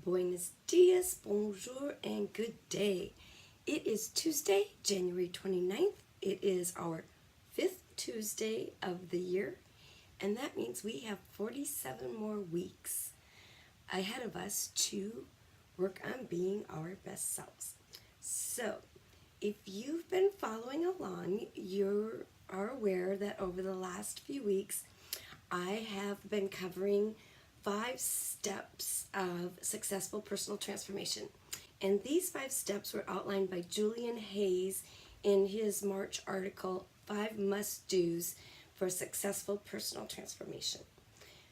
Buenos dias, bonjour, and good day. It is Tuesday, January 29th. It is our 5th Tuesday of the year, and that means we have 47 more weeks ahead of us to work on being our best selves. So, if you've been following along, you are aware that over the last few weeks, I have been covering 5 steps of successful personal transformation. And these 5 steps were outlined by Julian Hayes in his March article, 5 Must-Dos for Successful Personal Transformation.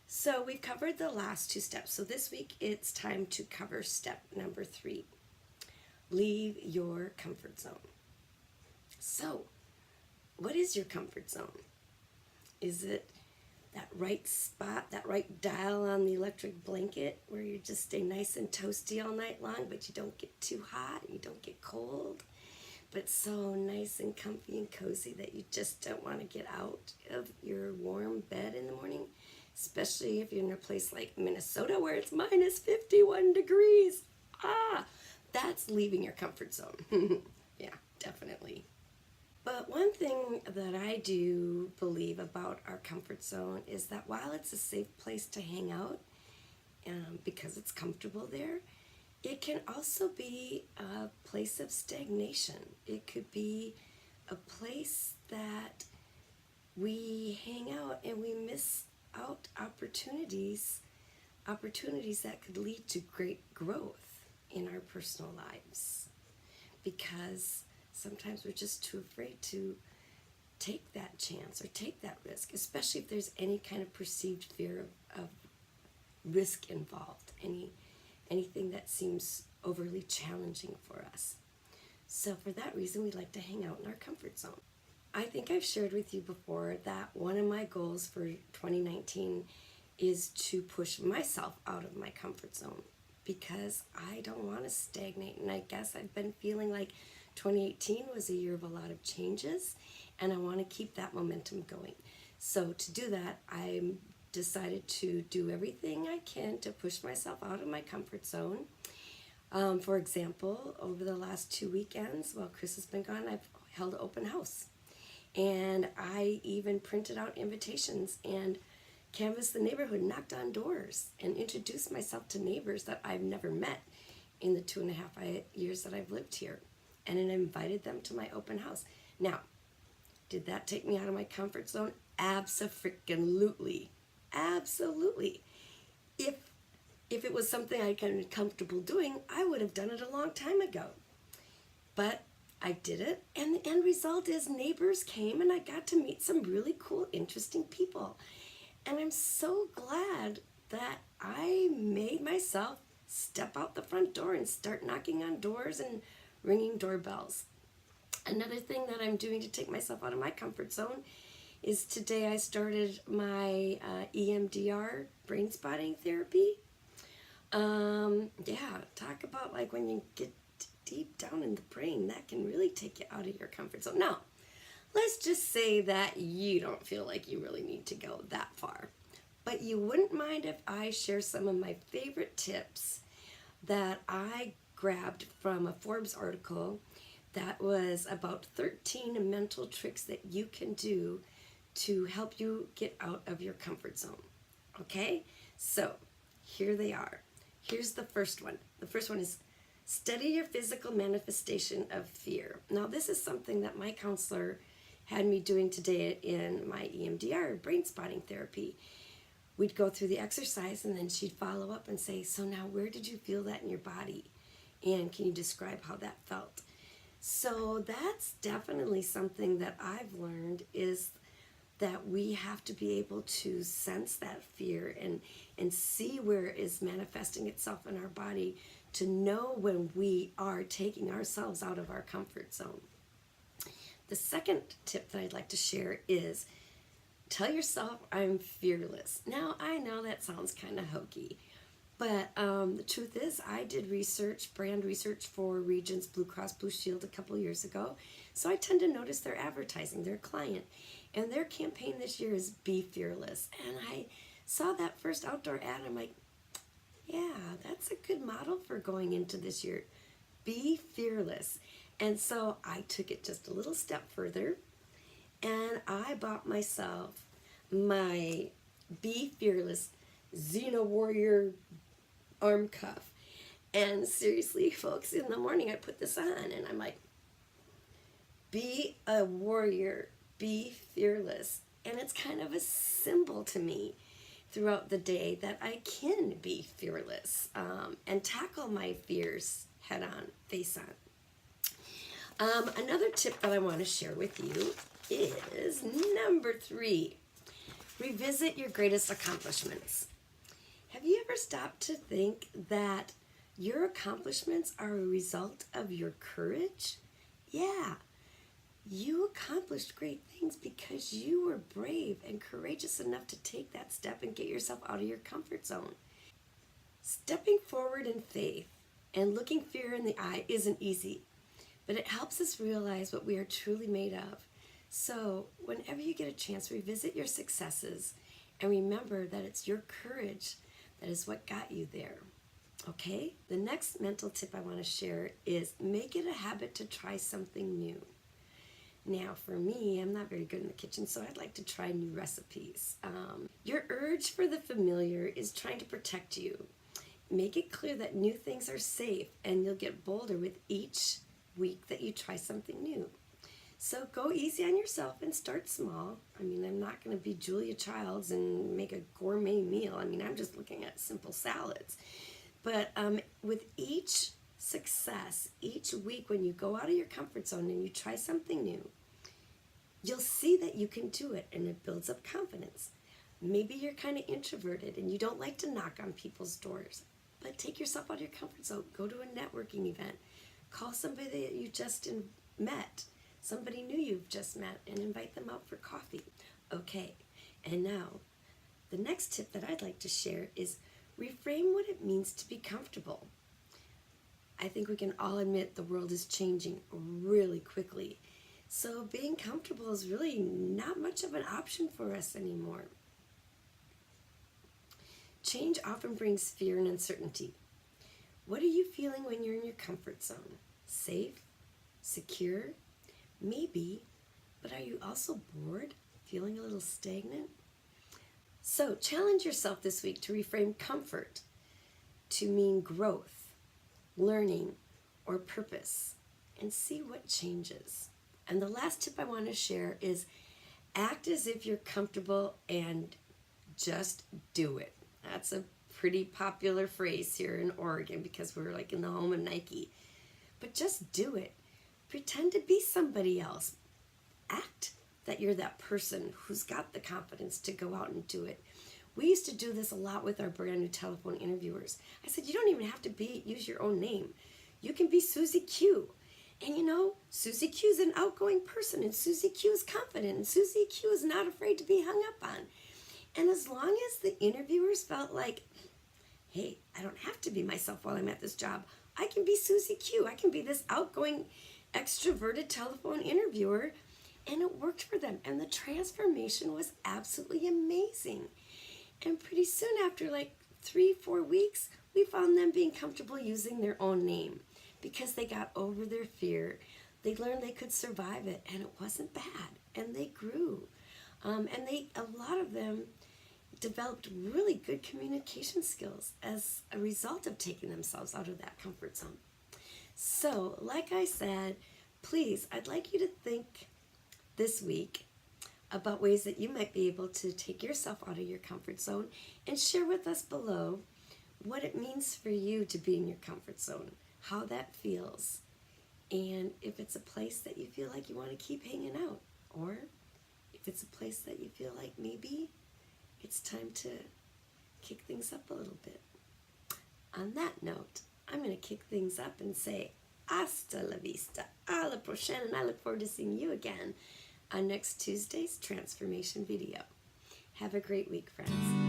So we've covered the last 2 steps. So this week it's time to cover step number 3. Leave your comfort zone. So, what is your comfort zone? Is it that right spot, that right dial on the electric blanket where you just stay nice and toasty all night long, but you don't get too hot, you don't get cold, but so nice and comfy and cozy that you just don't want to get out of your warm bed in the morning, especially if you're in a place like Minnesota where it's minus 51 degrees. That's leaving your comfort zone. Yeah, definitely. But one thing that I do believe about our comfort zone is that while it's a safe place to hang out, because it's comfortable there, it can also be a place of stagnation. It could be a place that we hang out and we miss out opportunities that could lead to great growth in our personal lives, because sometimes we're just too afraid to take that chance or take that risk, especially if there's any kind of perceived fear of risk involved, anything that seems overly challenging for us. So for that reason, we like to hang out in our comfort zone. I think I've shared with you before that one of my goals for 2019 is to push myself out of my comfort zone, because I don't want to stagnate, and I guess I've been feeling like 2018 was a year of a lot of changes, and I want to keep that momentum going. So to do that, I decided to do everything I can to push myself out of my comfort zone. For example, over the last 2 weekends, while Chris has been gone, I've held an open house. And I even printed out invitations and canvassed the neighborhood, knocked on doors, and introduced myself to neighbors that I've never met in the 2.5 years that I've lived here. And then invited them to my open house. Now, did that take me out of my comfort zone? Abso-freaking-lutely. Absolutely. If it was something I was comfortable doing, I would have done it a long time ago. But I did it, and the end result is neighbors came, and I got to meet some really cool, interesting people. And I'm so glad that I made myself step out the front door and start knocking on doors and ringing doorbells. Another thing that I'm doing to take myself out of my comfort zone is today I started my EMDR brain spotting therapy. Talk about like when you get deep down in the brain, that can really take you out of your comfort zone. Now, let's just say that you don't feel like you really need to go that far, but you wouldn't mind if I share some of my favorite tips that I grabbed from a Forbes article that was about 13 mental tricks that you can do to help you get out of your comfort zone. Okay? So, here they are. Here's the first one. The first one is study your physical manifestation of fear. Now, this is something that my counselor had me doing today in my EMDR brain spotting therapy. We'd go through the exercise, and then she'd follow up and say, so now where did you feel that in your body? And can you describe how that felt? So that's definitely something that I've learned, is that we have to be able to sense that fear and see where it is manifesting itself in our body, to know when we are taking ourselves out of our comfort zone. The second tip that I'd like to share is tell yourself, I'm fearless. Now, I know that sounds kind of hokey, but the truth is I did brand research for Regions Blue Cross Blue Shield a couple years ago, so I tend to notice their advertising, their client, and their campaign this year is Be Fearless. And I saw that first outdoor ad, I'm like, Yeah, that's a good model for going into this year. Be fearless. And so I took it just a little step further and I bought myself my Be Fearless Xena Warrior arm cuff. And seriously, folks, in the morning I put this on and I'm like, be a warrior, be fearless. And it's kind of a symbol to me throughout the day that I can be fearless and tackle my fears head on, face on. Another tip that I want to share with you is number 3. Revisit your greatest accomplishments. Have you ever stopped to think that your accomplishments are a result of your courage? Yeah, you accomplished great things because you were brave and courageous enough to take that step and get yourself out of your comfort zone. Stepping forward in faith and looking fear in the eye isn't easy, but it helps us realize what we are truly made of. So, whenever you get a chance, revisit your successes and remember that it's your courage that is what got you there. Okay? The next mental tip I want to share is make it a habit to try something new. Now, for me, I'm not very good in the kitchen, so I'd like to try new recipes. Your urge for the familiar is trying to protect you. Make it clear that new things are safe, and you'll get bolder with each week that you try something new. So go easy on yourself and start small. I mean, I'm not going to be Julia Childs and make a gourmet meal. I mean, I'm just looking at simple salads. But with each success, each week when you go out of your comfort zone and you try something new, you'll see that you can do it and it builds up confidence. Maybe you're kind of introverted and you don't like to knock on people's doors, but take yourself out of your comfort zone. Go to a networking event. Call somebody that you just met, somebody new you've just met, and invite them out for coffee. Okay, and now the next tip that I'd like to share is reframe what it means to be comfortable. I think we can all admit the world is changing really quickly. So being comfortable is really not much of an option for us anymore. Change often brings fear and uncertainty. What are you feeling when you're in your comfort zone? Safe? Secure? Maybe, but are you also bored? Feeling a little stagnant? So challenge yourself this week to reframe comfort to mean growth, learning, or purpose, and see what changes. And the last tip I want to share is act as if you're comfortable and just do it. That's a pretty popular phrase here in Oregon because we're like in the home of Nike. But just do it. Pretend to be somebody else. Act that you're that person who's got the confidence to go out and do it. We used to do this a lot with our brand new telephone interviewers. I said, you don't even have to use your own name. You can be Susie Q. And you know, Susie Q is an outgoing person, and Susie Q is confident, and Susie Q is not afraid to be hung up on. And as long as the interviewers felt like, hey, I don't have to be myself while I'm at this job. I can be Susie Q. I can be this outgoing, extroverted telephone interviewer. And it worked for them. And the transformation was absolutely amazing. And pretty soon after like 3-4 weeks, we found them being comfortable using their own name because they got over their fear. They learned they could survive it, and it wasn't bad. And they grew. And a lot of them developed really good communication skills as a result of taking themselves out of that comfort zone. So, like I said, please, I'd like you to think this week about ways that you might be able to take yourself out of your comfort zone and share with us below what it means for you to be in your comfort zone, how that feels, and if it's a place that you feel like you want to keep hanging out, or if it's a place that you feel like maybe it's time to kick things up a little bit. On that note, I'm going to kick things up and say hasta la vista, a la prochaine, and I look forward to seeing you again on next Tuesday's transformation video. Have a great week, friends.